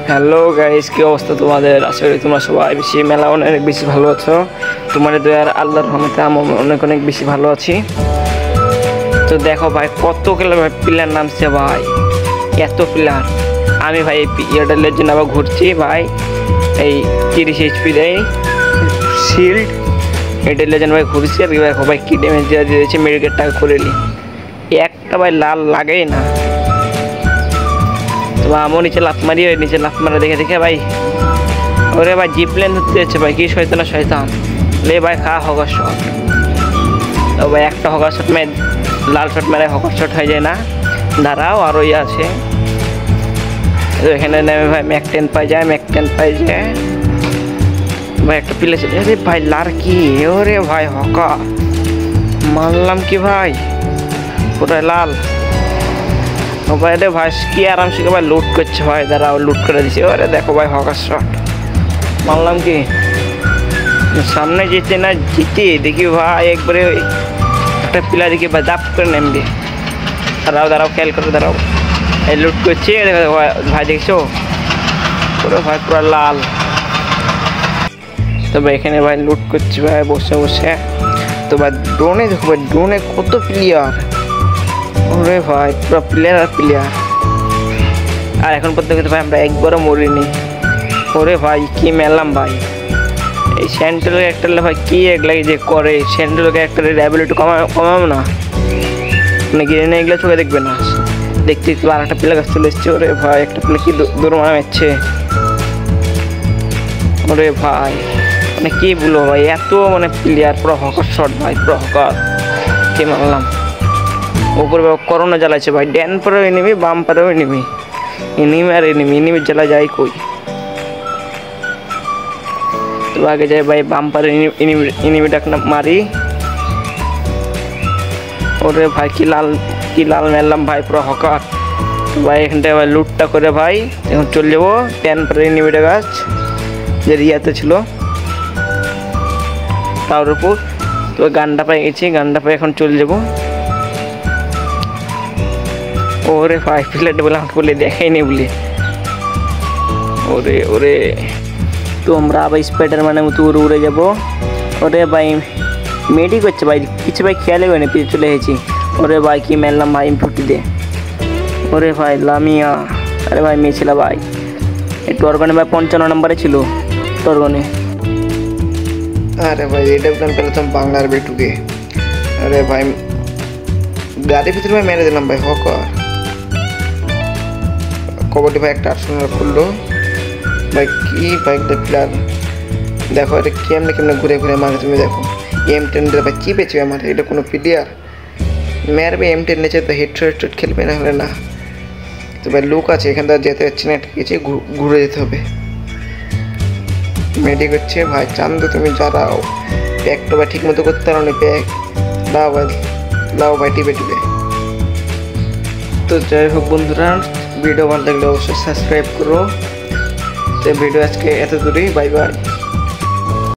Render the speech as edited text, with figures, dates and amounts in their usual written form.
Hello guys, কি অবস্থা তোমাদের? আশা করি তোমরা সবাই বেশি মেলা অনেক বেশি ভালো আছো। তোমাদের দয়ার আল্লাহর রহমতে আমি অনেক অনেক বেশি ভালো আছি। তো দেখো ভাই, কত প্লেয়ার নামছে ভাই, এত প্লেয়ার। আমি ভাই এয়ারটেলের জন্য আবার ঘুরছি ভাই। এই 30 HP দেয় শিল্ড, এয়ারটেলের জন্য ভাই ঘুরছি। আর দেখো ভাই কি ড্যামেজ দেওয়া দিয়েছে, মেডিকেটটাকে করে নিই। একটা ভাই লাল লাগেই না। তো আমও নিচে লাফ মারি, ওই নিচে লাফ মারা দেখে দেখে ভাই, ওরে ভাই জিপ্লেন ধরতে যাচ্ছে ভাই, কি শয়তান লে ভাই, খা হকার শট। তো ভাই একটা হকার শট লাল শট মেরে হকার শট হয়ে যায় না। দাঁড়াও, আর ওই আছে এখানে নেমে ভাই ম্যাক 10 পাই যায় ভাই। একটা প্লেস, আরে ভাই লার কি, ওরে ভাই হকা মানলাম কি ভাই, পুরো লাল। ভাই রে ভাই কি আরামসে ভাই লুট করছে ভাই, দাঁড়াও লুট করে দিছে। ওরে দেখো ভাই হকার শট মানলাম কি, সামনে যেতে না জিতে দেখি ভাই একবারে একটা প্লেয়ার দেখি ভাই দাপ করে নেমবে। দাঁড়াও খেয়াল করে দাঁড়াও, এই লুট করছে ভাই, দেখছো পুরো ভাই পুরো লাল। তো ভাই এখানে ভাই লুট করছে ভাই বসে বসে। তো ভাই ড্রোনে দেখো ভাই, ড্রোনে কত প্লেয়ার, ওরে ভাই পুরো প্লেয়ার আর এখন পর্যন্ত ভাই আমরা একবারও মরিনি। ওরে ভাই কি মেলাম ভাই, এই সেন্ট্রাল ক্যারেক্টার ভাই কি এগুলাই যে করে, সেন্ট্রাল ক্যারেক্টারের অ্যাবিলিটি কমাবো না নাকি না, এগুলো চোখে দেখবে না। দেখতে আর একটা প্লেয়ার কাছে চলে এসছে। ওরে ভাই একটা প্লেয়ার কি দূর মারছে, ওরে ভাই মানে কি বলবো ভাই, এত মানে প্লেয়ার পুরো হকার শট ভাই, পুরো হকার কি মারলাম। উপরে করোনা জ্বালাচ্ছে ভাই, ড্যান পরেও এনিমি, বাম পরেও এনিমি আর এনিমির জ্বালা যায় কই। তো আগে যাই ভাই বাম পারে এনিমিটাকে মারি। ওরে ভাই কি লাল মারলাম ভাই, পুরো হকার। তো ভাই এখানটায় ভাই লুটটা করে ভাই এখন চলে যাবো 10 পরে এনিমিটা গাছ যে রিয়াতে ছিল তার উপর। তো গানটা পাই গেছি, গানটা পাই এখন চলে যাবো। ওরে ভাই প্লেট বলে আমাকে বলে দেখাইনি বলে, ওরে তো আমরা আবার স্পাইডারম্যানের মতো উড়ে যাবো। ওরে ভাই মেডি করছে ভাই, কিছু ভাই খেয়ালে করেনি, পিছিয়ে চলে এসেছি। ওরে ভাই কি মেললাম ভাই M40 দিয়ে, ওরে ভাই লামিয়া। আরে ভাই মেয়ে ছিল ভাই, এই টর্গনে ভাই 55 নম্বরে ছিল টর্গনে। আরে ভাই এটা প্ল্যান পেলাম বাংলার বেটুকে। আরে ভাই গাড়ির ভিতরে ভাই মেরে দিলাম ভাই হকার। কবাডি ভাই একটা 800 খুললো ভাই, কি ভাই একটা প্লেয়ার দেখো, এটা কেমনে ঘুরে মারে তুমি দেখো। M10 ভাই কি পেয়েছে আমার, এটা কোনো প্লেয়ার মারবে M10 নিচে তো হেডশট খেলবে না হলে না। তো ভাই লুক আছে এখান থেকে যেতে হচ্ছে না, ঠিক আছে ঘুরে যেতে হবে। মেডি করছে ভাই, চান্দু তুমি যারাও প্যাকটা ভাই ঠিক মতো করতে পারো না, প্যাক লাও ভাই টিপে। তো যাই হোক বন্ধুরা, ভিডিও ভালো লাগলে অবশ্যই সাবস্ক্রাইব করো। তো ভিডিও আজকে এত দূরেই, বাই বাই।